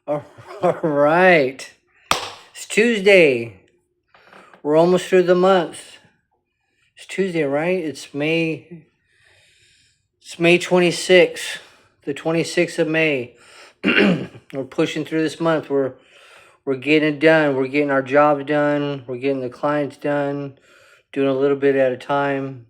All right. It's Tuesday. We're almost through the month. It's Tuesday, right? It's May. It's May 26th. The 26th of May. We're pushing through this month. We're getting it done. We're getting our jobs done. We're getting the clients done. Doing a little bit at a time.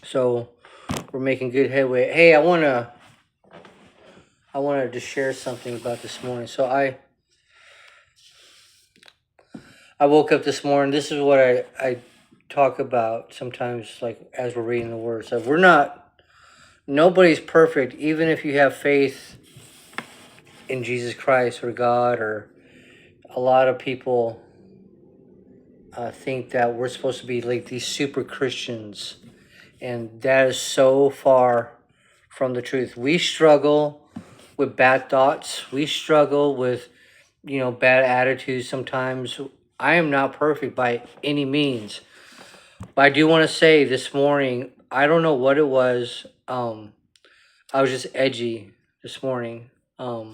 So we're making good headway. Hey, I wanted to share something about this morning. So I woke up this morning. This is what I talk about sometimes, like as we're reading the word. So nobody's perfect, even if you have faith in Jesus Christ or God, or a lot of people think that we're supposed to be like these super Christians, and that is so far from the truth. We struggle with bad thoughts. We struggle with, bad attitudes sometimes. I am not perfect by any means. But I do want to say this morning, I don't know what it was. I was just edgy this morning. I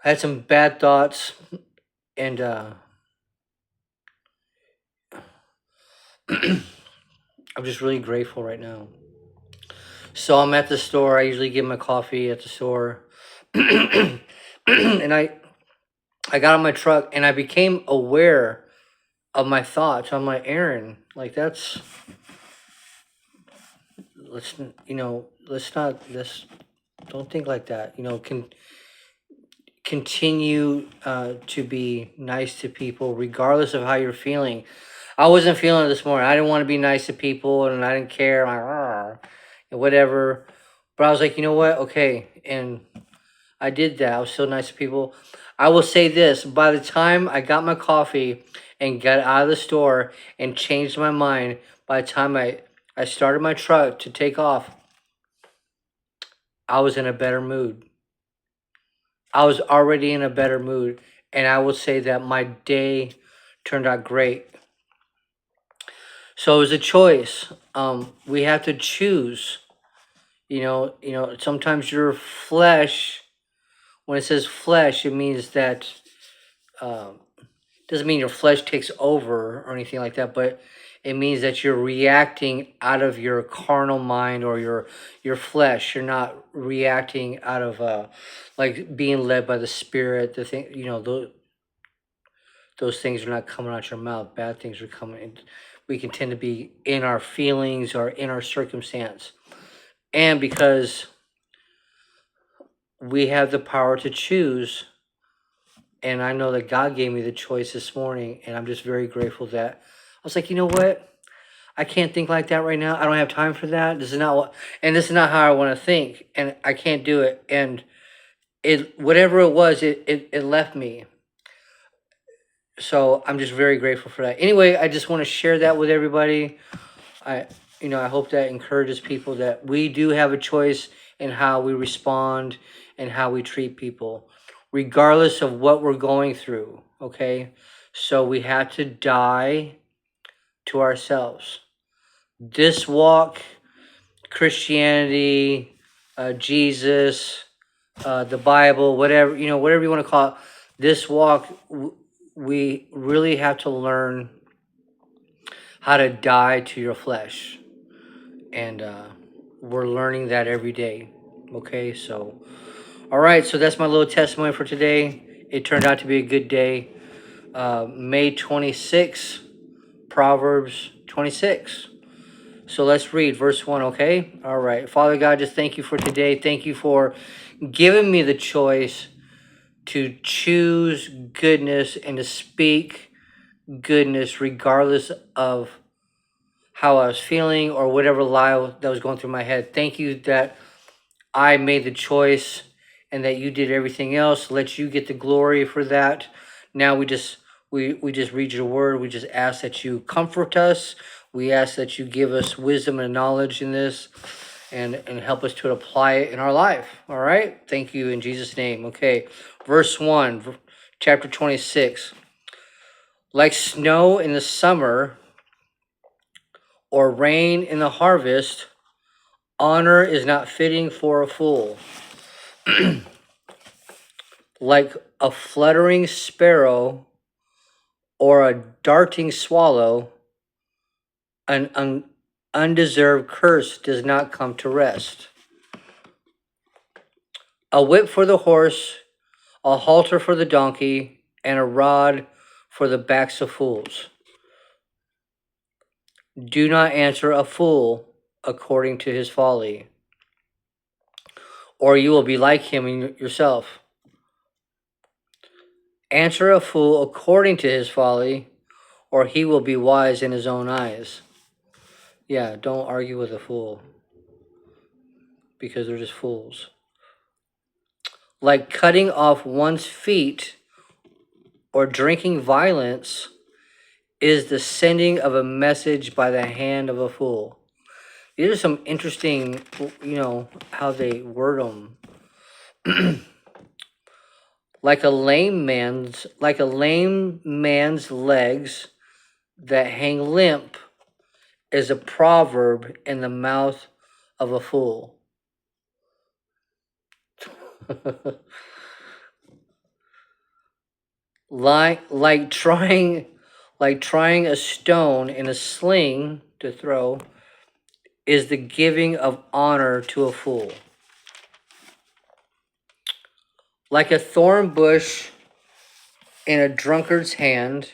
had some bad thoughts, and I'm just really grateful right now. So I'm at the store. I usually get my coffee at the store, and I got on my truck, and I became aware of my thoughts. I'm like, Aaron, like let's let's not let's don't think like that. Continue to be nice to people regardless of how you're feeling. I wasn't feeling it this morning. I didn't want to be nice to people, and I didn't care. Like, "Arr," and whatever. But I was like, you know what? Okay. And I did that. I was still nice to people. I will say this: by the time I got my coffee and got out of the store and changed my mind, by the time I started my truck to take off, I was in a better mood. I was already in a better mood. And I will say that my day turned out great. So it was a choice. We have to choose. Sometimes your flesh, when it says flesh, it means that um, doesn't mean your flesh takes over or anything like that, but it means that you're reacting out of your carnal mind or your flesh. You're not reacting out of like being led by the spirit. The thing, those things are not coming out your mouth. Bad things are coming in. We can tend to be in our feelings or in our circumstance. And because we have the power to choose, and I know that God gave me the choice this morning, and I'm just very grateful that I was like, you know what? I can't think like that right now. I don't have time for that. This is not how I want to think, and I can't do it. And whatever it was, it left me. So I'm just very grateful for that. Anyway, I just want to share that with everybody. I, I hope that encourages people that we do have a choice in how we respond and how we treat people, regardless of what we're going through. Okay, so we have to die to ourselves. This walk, Christianity, Jesus, the Bible, whatever you want to call it, this walk, we really have to learn how to die to your flesh. And we're learning that every day. Okay, so, all right, so that's my little testimony for today. It turned out to be a good day. May 26th, Proverbs 26. So let's read verse 1, okay? All right. Father God, just thank you for today. Thank you for giving me the choice to choose goodness and to speak goodness regardless of how I was feeling or whatever lie that was going through my head. Thank you that I made the choice and that you did everything else. Let you get the glory for that. Now we just read your word. We just ask that you comfort us. We ask that you give us wisdom and knowledge in this and help us to apply it in our life. All right? Thank you in Jesus' name. Okay. Verse 1, chapter 26. Like snow in the summer or rain in the harvest, honor is not fitting for a fool. Like a fluttering sparrow or a darting swallow, an undeserved curse does not come to rest. A whip for the horse, a halter for the donkey, and a rod for the backs of fools. Do not answer a fool according to his folly, or you will be like him yourself. Answer a fool according to his folly, or he will be wise in his own eyes. Yeah, don't argue with a fool, because they're just fools. Like cutting off one's feet or drinking violence is the sending of a message by the hand of a fool. These are some interesting, how they word them. Like a lame man's legs that hang limp is a proverb in the mouth of a fool. like trying a stone in a sling to throw is the giving of honor to a fool. Like a thorn bush in a drunkard's hand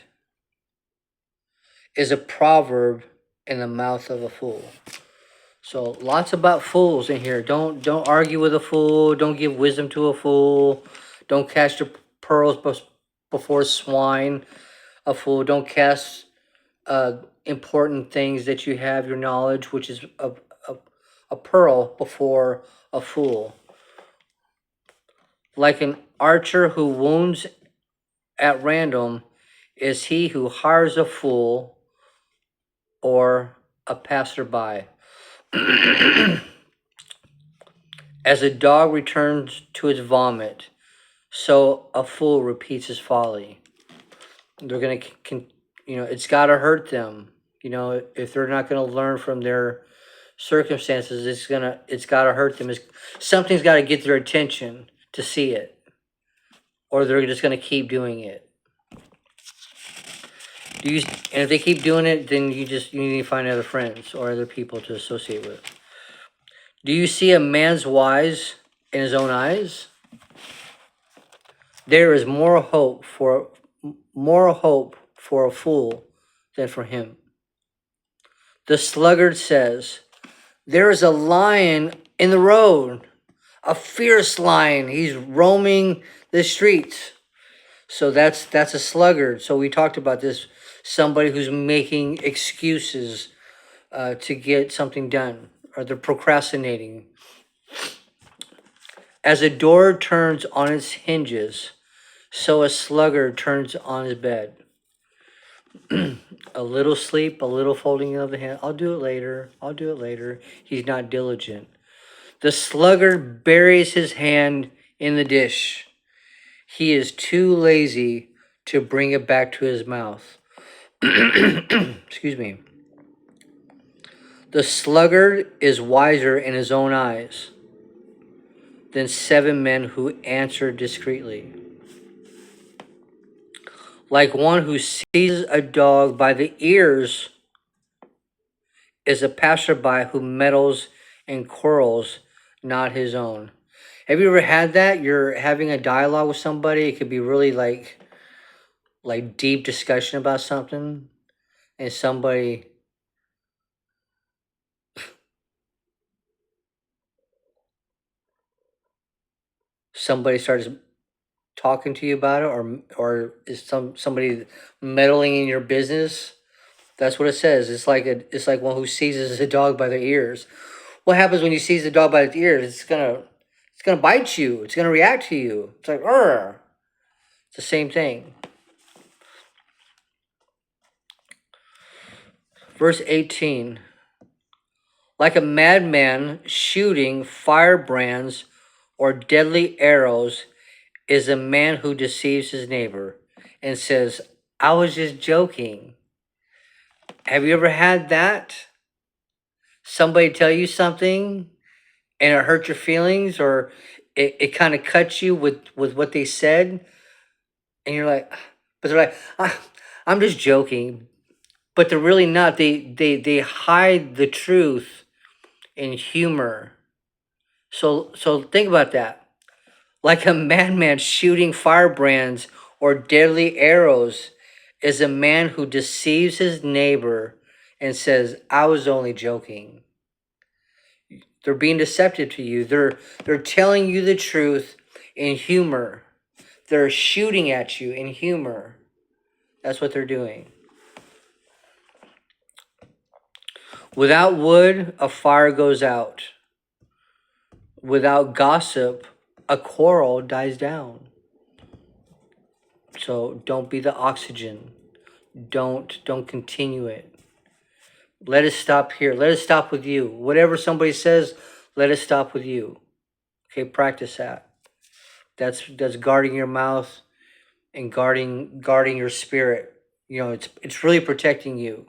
is a proverb in the mouth of a fool. So lots about fools in here. Don't argue with a fool. Don't give wisdom to a fool. Don't cast your pearls before swine. A fool. Don't cast important things that you have, your knowledge, which is a pearl, before a fool. Like an archer who wounds at random is he who hires a fool or a passerby. As a dog returns to its vomit, so a fool repeats his folly. They're going to, it's got to hurt them. If they're not going to learn from their circumstances, it's got to hurt them. Something's got to get their attention to see it, or they're just going to keep doing it. And if they keep doing it, then you need to find other friends or other people to associate with. Do you see a man's wise in his own eyes? There is more hope for a fool than for him. The sluggard says, "There is a lion in the road, a fierce lion. He's roaming the streets." So that's a sluggard. So we talked about this. Somebody who's making excuses to get something done, or they're procrastinating. As a door turns on its hinges, so a sluggard turns on his bed. A little sleep, a little folding of the hand. I'll do it later. He's not diligent. The sluggard buries his hand in the dish. He is too lazy to bring it back to his mouth. Excuse me. The sluggard is wiser in his own eyes than 7 men who answer discreetly. Like one who seizes a dog by the ears is a passerby who meddles in quarrels not his own. Have you ever had that? You're having a dialogue with somebody. It could be really like deep discussion about something, and somebody starts talking to you about it, or is somebody meddling in your business. That's what it says. It's like one who seizes a dog by their ears. What happens when you seize the dog by its ears? It's gonna bite you. It's gonna react to you. It's like, Urgh. It's the same thing. Verse 18. Like a madman shooting firebrands or deadly arrows is a man who deceives his neighbor and says, "I was just joking." Have you ever had that? Somebody tell you something and it hurt your feelings, or it kind of cuts you with what they said, and you're like, but they're like, I'm just joking, but they're really not. They hide the truth in humor. So think about that. Like a madman shooting firebrands or deadly arrows is a man who deceives his neighbor and says, "I was only joking." They're being deceptive to you. They're telling you the truth in humor. They're shooting at you in humor. That's what they're doing. Without wood, a fire goes out. Without gossip, a quarrel dies down. So don't be the oxygen. Don't continue it. Let us stop here. Let us stop with you. Whatever somebody says, let us stop with you. Okay, practice that. That's guarding your mouth and guarding your spirit. You know, it's really protecting you.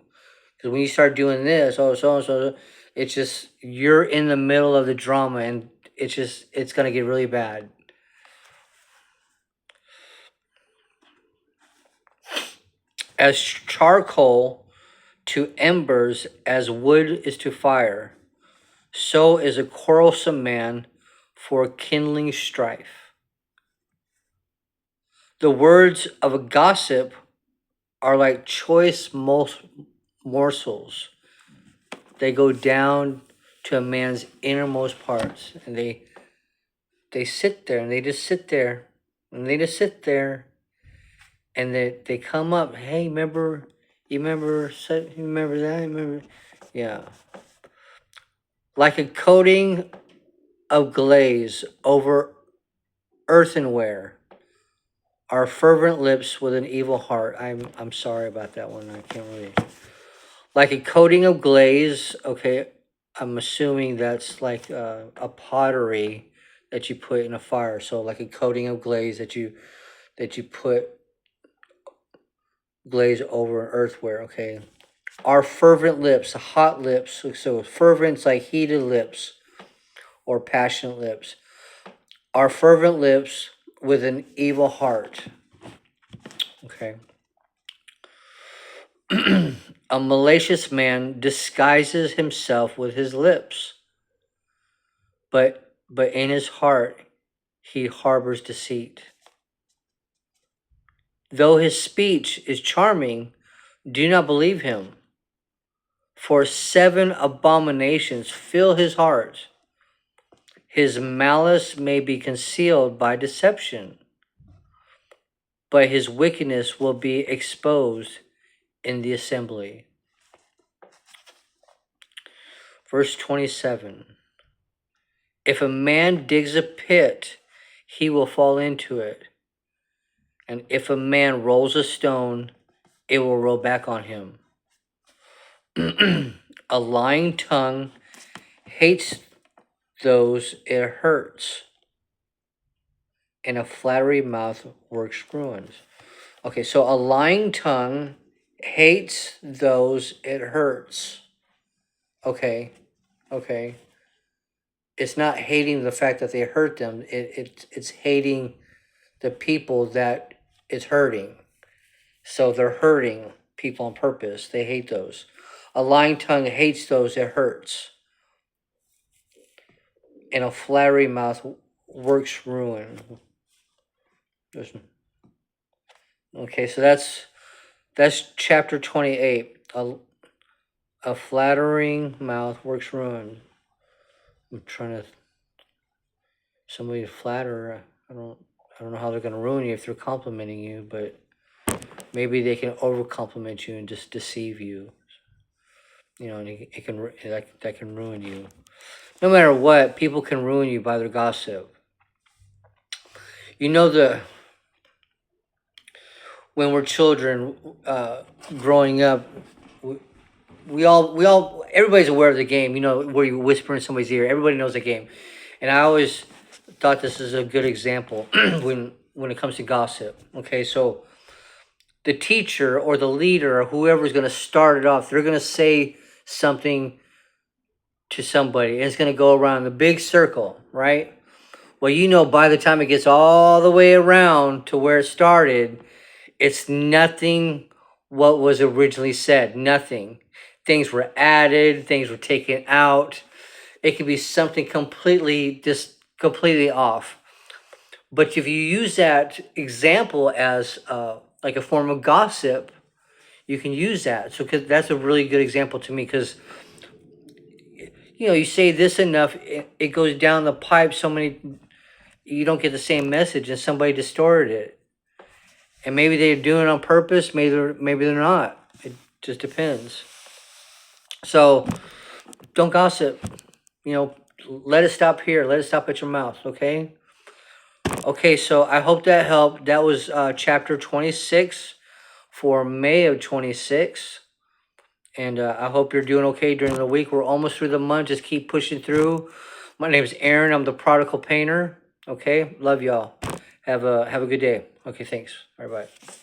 Because when you start doing this, oh so and so, it's just you're in the middle of the drama, and it's gonna get really bad. As charcoal to embers, as wood is to fire, so is a quarrelsome man for kindling strife. The words of a gossip are like choice morsels. They go down to a man's innermost parts, and they sit there, and they just sit there, and they just sit there, and they come up. Hey, you remember that? You remember? Yeah. Like a coating of glaze over earthenware are fervent lips with an evil heart. I'm sorry about that one. I can't really. Like a coating of glaze. Okay, I'm assuming that's like a pottery that you put in a fire. So like a coating of glaze that you put glaze over earthware. Okay, our fervent lips, hot lips. So fervent's like heated lips or passionate lips. Our fervent lips with an evil heart. Okay. A malicious man disguises himself with his lips, but in his heart he harbors deceit. Though his speech is charming, do not believe him, for 7 abominations fill his heart. His malice may be concealed by deception, but his wickedness will be exposed in the assembly. Verse 27. If a man digs a pit, he will fall into it. And if a man rolls a stone, it will roll back on him. A lying tongue hates those it hurts, and a flattery mouth works ruins. Okay, so a lying tongue hates those it hurts. Okay. It's not hating the fact that they hurt them. It's hating the people that it's hurting. So they're hurting people on purpose. They hate those. A lying tongue hates those it hurts, and a flattery mouth works ruin. Okay, so that's chapter 28. A flattering mouth works ruin. I'm trying to somebody to flatter. I don't know how they're gonna ruin you if they're complimenting you, but maybe they can over compliment you and just deceive you. You know, and that can ruin you. No matter what, people can ruin you by their gossip. You know when we're children, growing up, everybody's aware of the game. You know, where you whisper in somebody's ear. Everybody knows the game, and I always thought this is a good example when it comes to gossip. Okay, so the teacher or the leader or whoever's going to start it off, they're going to say something to somebody, and it's going to go around the big circle, right? Well, you know, by the time it gets all the way around to where it started, it's nothing what was originally said. Nothing. Things were added, things were taken out. It could be something completely off. But if you use that example as like a form of gossip, you can use that. So, cause that's a really good example to me, because you know, you say this enough, it goes down the pipe so many, you don't get the same message, and somebody distorted it. And maybe they're doing it on purpose, maybe they're not. It just depends. So don't gossip. You know, let it stop here. Let it stop at your mouth, okay? Okay, so I hope that helped. That was chapter 26 for May of 26. And I hope you're doing okay during the week. We're almost through the month. Just keep pushing through. My name is Aaron. I'm the prodigal painter. Okay, love y'all. Have a good day. Okay, thanks. All right, bye.